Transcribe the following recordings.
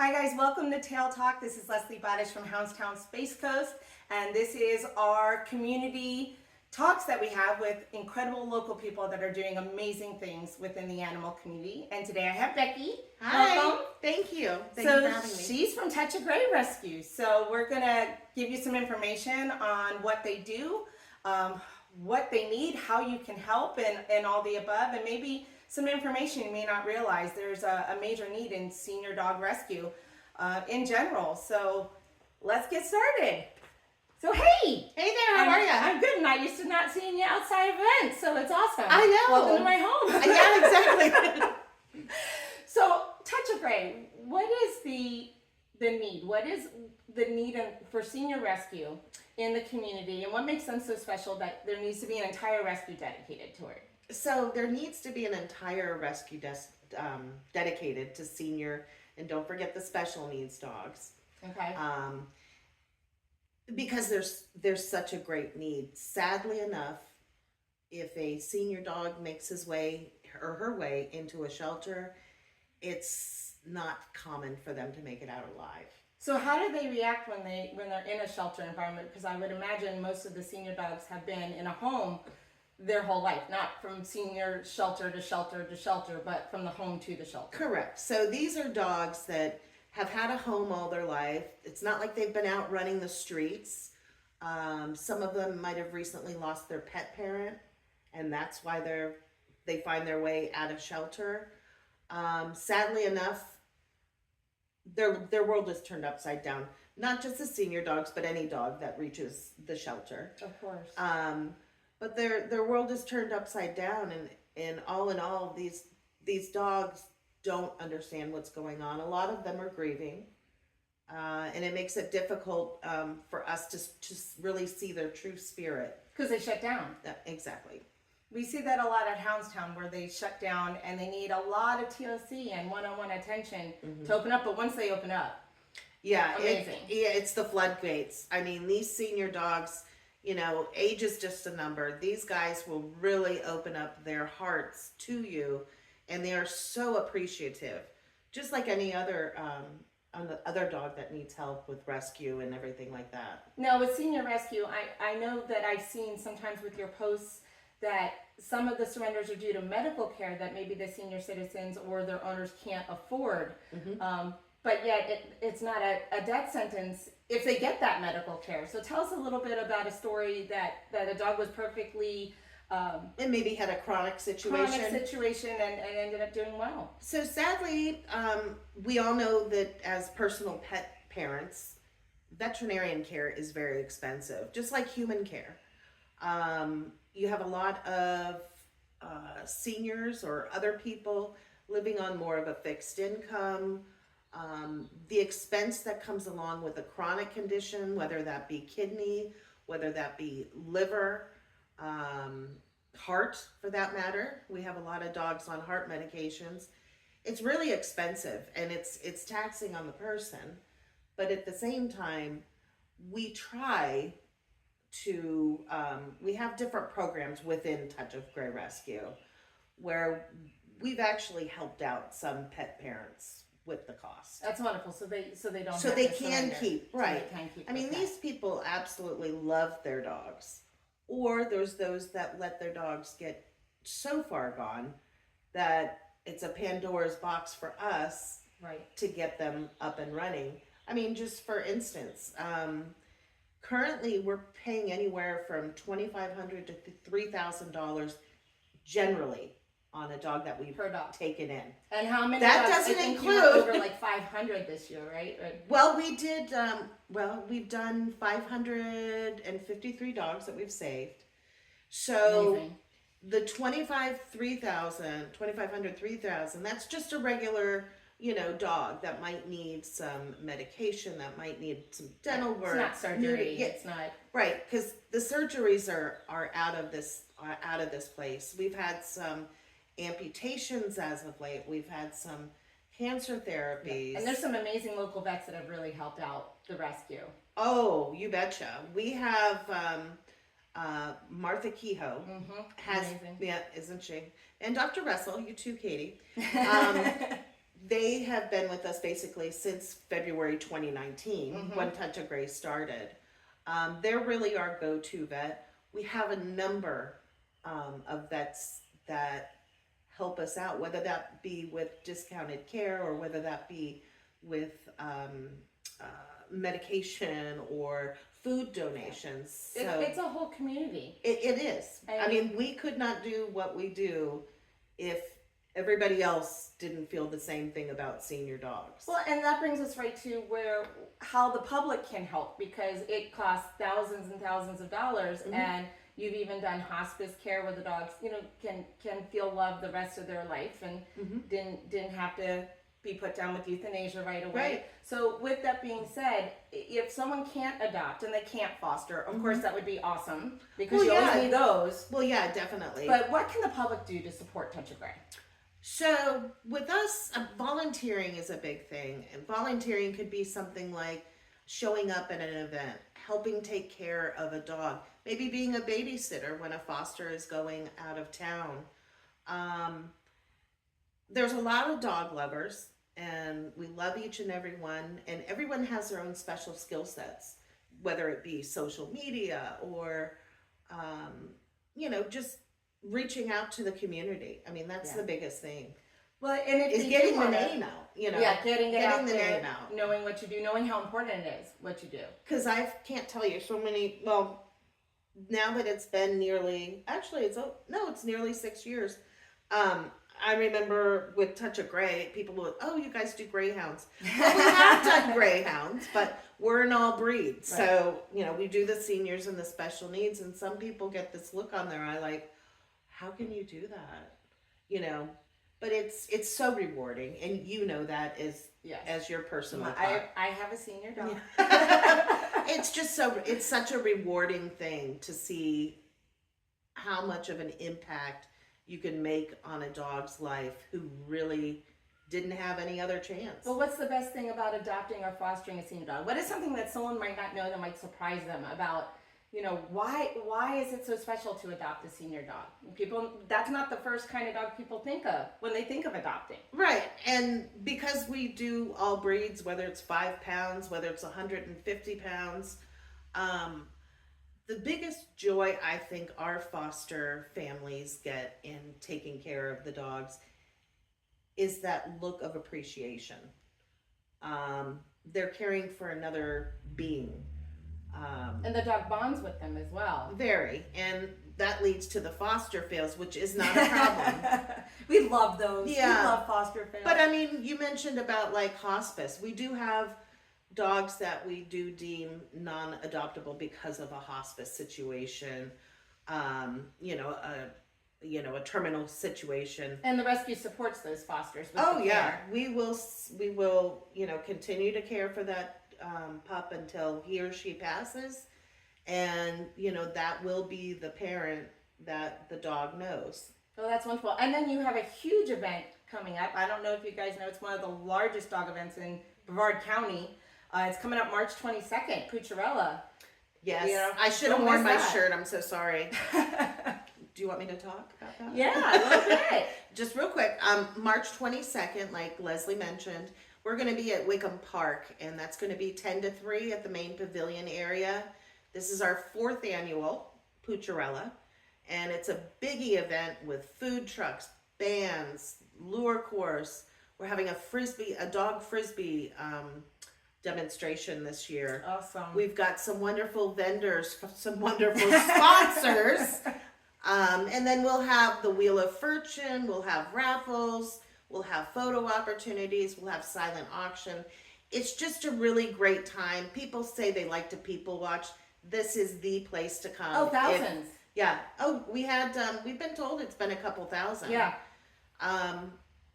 Hi guys, welcome to Tail Talk. This is Leslie Badish from Houndstown Space Coast, and this is our community talks that we have with incredible local people that are doing amazing things within the animal community. And today I have Becky. Hi. Welcome. Thank you. Thank you for having me. She's from Touch a Gray Rescue. So we're gonna give you some information on what they do, what they need, how you can help, and all the above, and maybe some information you may not realize. There's a major need in senior dog rescue in general. So let's get started. So hey! Hey there, how are you? I'm good, and I used to not seeing you outside events, so it's awesome. I know. Welcome to my home. Yeah, exactly. So Touch a Gray, what is the need? What is the need for senior rescue in the community, and what makes them so special that there needs to be an entire rescue dedicated to it? So there needs to be an entire rescue desk dedicated to senior, and don't forget the special needs dogs. Okay. Because there's such a great need. Sadly enough, if a senior dog makes his way or her way into a shelter, it's not common for them to make it out alive. So how do they react when they're in a shelter environment? Because I would imagine most of the senior dogs have been in a home their whole life, not from senior shelter to shelter to shelter, but from the home to the shelter. Correct. So these are dogs that have had a home all their life. It's not like they've been out running the streets. Some of them might have recently lost their pet parent, and that's why they find their way out of shelter. Sadly enough, their world is turned upside down. Not just the senior dogs, but any dog that reaches the shelter. Of course. But their world is turned upside down, and all in all, these dogs don't understand what's going on. A lot of them are grieving, and it makes it difficult for us to really see their true spirit. Because they shut down. Exactly. We see that a lot at Houndstown, where they shut down and they need a lot of TLC and one-on-one attention to open up. But once they open up, yeah, amazing. It's the floodgates. I mean, these senior dogs, age is just a number. These guys will really open up their hearts to you, and they are so appreciative, just like any other other dog that needs help with rescue and everything like that. Now, with senior rescue, I know that I've seen sometimes with your posts that some of the surrenders are due to medical care that maybe the senior citizens or their owners can't afford. But yet it's not a death sentence if they get that medical care. So tell us a little bit about a story that a dog was perfectly And maybe had a chronic situation. and ended up doing well. So sadly, we all know that as personal pet parents, veterinarian care is very expensive, just like human care. You have a lot of seniors or other people living on more of a fixed income. The expense that comes along with a chronic condition, whether that be kidney, whether that be liver, heart for that matter. We have a lot of dogs on heart medications. It's really expensive, and it's taxing on the person. But at the same time, we try to, we have different programs within Touch of Gray Rescue where we've actually helped out some pet parents with the cost. That's wonderful. So they don't. So have they to can surrender. keep, So right. they can keep I mean, their these pet. people absolutely love their dogs. Or there's those that let their dogs get so far gone that it's a Pandora's box for us Right. to get them up and running. I mean, just for instance, currently we're paying anywhere from $2,500 to $3,000 generally on a dog that we've Per dog. taken in. And how many? That dogs? doesn't I think you were include- over like 500 this year, right? Well, we did, we've done 553 dogs that we've saved. So Amazing. the 2,500, 3,000, that's just a regular, dog that might need some medication, that might need some dental work. It's not surgery. Yeah, It's not. right, because the surgeries are out of this place. We've had some amputations as of late. We've had some cancer therapies. And there's some amazing local vets that have really helped out the rescue. Oh, you betcha. We have Martha Kehoe has, Amazing. yeah, isn't she? And Dr. Russell, you too, Katie. they have been with us basically since February 2019 when Touch of Gray started. They're really our go-to vet. We have a number of vets that help us out, whether that be with discounted care or whether that be with medication or food donations. So It's a whole community. it is. I mean, we could not do what we do if everybody else didn't feel the same thing about senior dogs. Well, and that brings us right to how the public can help, because it costs thousands and thousands of dollars, and you've even done hospice care where the dogs, can feel love the rest of their life and didn't have to be put down with euthanasia right away. Right. So with that being said, if someone can't adopt and they can't foster, of course that would be awesome, because Well, you always yeah. need those. Well, yeah, definitely. But what can the public do to support Touch of Gray? So with us, volunteering is a big thing. And volunteering could be something like showing up at an event, helping take care of a dog, maybe being a babysitter when a foster is going out of town. There's a lot of dog lovers, and we love each and every one, and everyone has their own special skill sets, whether it be social media or, just reaching out to the community. I mean, that's the biggest thing. Well, and if Is they getting do the wanna- name out, Yeah, getting out the there, name out. knowing what you do, knowing how important it is, what you do. Because I can't tell you so many, well, now that it's been nearly, actually it's nearly 6 years. I remember with Touch of Gray, people would, oh, you guys do greyhounds. Well, we have done greyhounds, but we're an all breed. So, we do the seniors and the special needs, and some people get this look on their eye like, how can you do that? But it's so rewarding, and that as your personal I have a senior dog. It's such a rewarding thing to see how much of an impact you can make on a dog's life who really didn't have any other chance. Well, what's the best thing about adopting or fostering a senior dog? What is something that someone might not know that might surprise them about, why is it so special to adopt a senior dog? That's not the first kind of dog people think of when they think of adopting. Right, and because we do all breeds, whether it's 5 pounds, whether it's 150 pounds, the biggest joy I think our foster families get in taking care of the dogs is that look of appreciation. They're caring for another being. And the dog bonds with them as well. Very, and that leads to the foster fails, which is not a problem. We love those. Yeah. We love foster fails. But I mean, you mentioned about like hospice. We do have dogs that we do deem non-adoptable because of a hospice situation, a terminal situation. And the rescue supports those fosters. With Oh the yeah, care. we will, continue to care for that pup until he or she passes, and that will be the parent that the dog knows. Oh, that's wonderful. And then you have a huge event coming up. I don't know if you guys know, it's one of the largest dog events in Brevard County. It's coming up March 22nd, Pucharella. Yes, I should have don't worn miss my that. shirt. I'm so sorry. Do you want me to talk about that? Yeah, a little bit. Just real quick, March 22nd, like Leslie mentioned, we're going to be at Wickham Park, and that's going to be 10 to 3 at the main pavilion area. This is our 4th annual Pucharella, and it's a biggie event with food trucks, bands, lure course. We're having a dog frisbee demonstration this year. Awesome. We've got some wonderful vendors, some wonderful sponsors. And then we'll have the Wheel of Fortune, we'll have raffles, we'll have photo opportunities, we'll have silent auction. It's just a really great time. People say they like to people watch. This is the place to come. Oh, thousands. We've been told it's been a couple thousand. Yeah.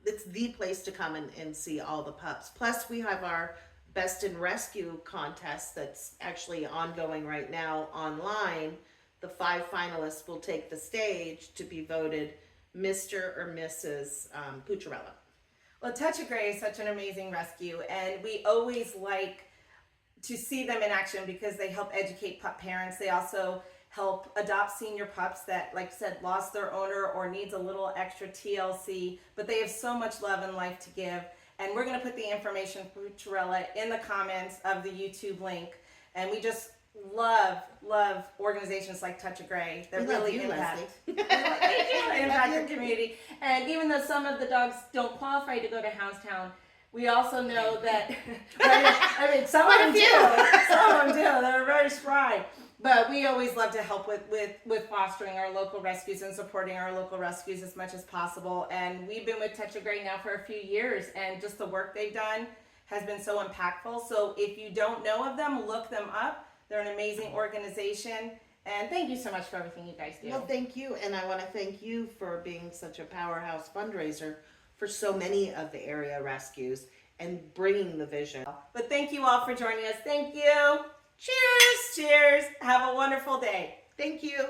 It's the place to come and see all the pups. Plus we have our Best in Rescue contest that's actually ongoing right now online. The 5 finalists will take the stage to be voted Mr. or Mrs. Pucharella. Well, Touch of Gray is such an amazing rescue, and we always like to see them in action because they help educate pup parents. They also help adopt senior pups that, like I said, lost their owner or needs a little extra TLC, but they have so much love and life to give. And we're going to put the information for Torella in the comments of the YouTube link. And we just love organizations like Touch a Gray that We love really you, impact, Leslie. impact the community. And even though some of the dogs don't qualify to go to Houndstown, we also know that, I mean, some of them do. Some of them do. They're very spry. But we always love to help with fostering our local rescues and supporting our local rescues as much as possible. And we've been with Touch a Gray now for a few years, and just the work they've done has been so impactful. So if you don't know of them, look them up. They're an amazing organization. And thank you so much for everything you guys do. Well, thank you, and I want to thank you for being such a powerhouse fundraiser for so many of the area rescues and bringing the vision. But thank you all for joining us. Thank you. Cheers. Cheers. Have a wonderful day. Thank you.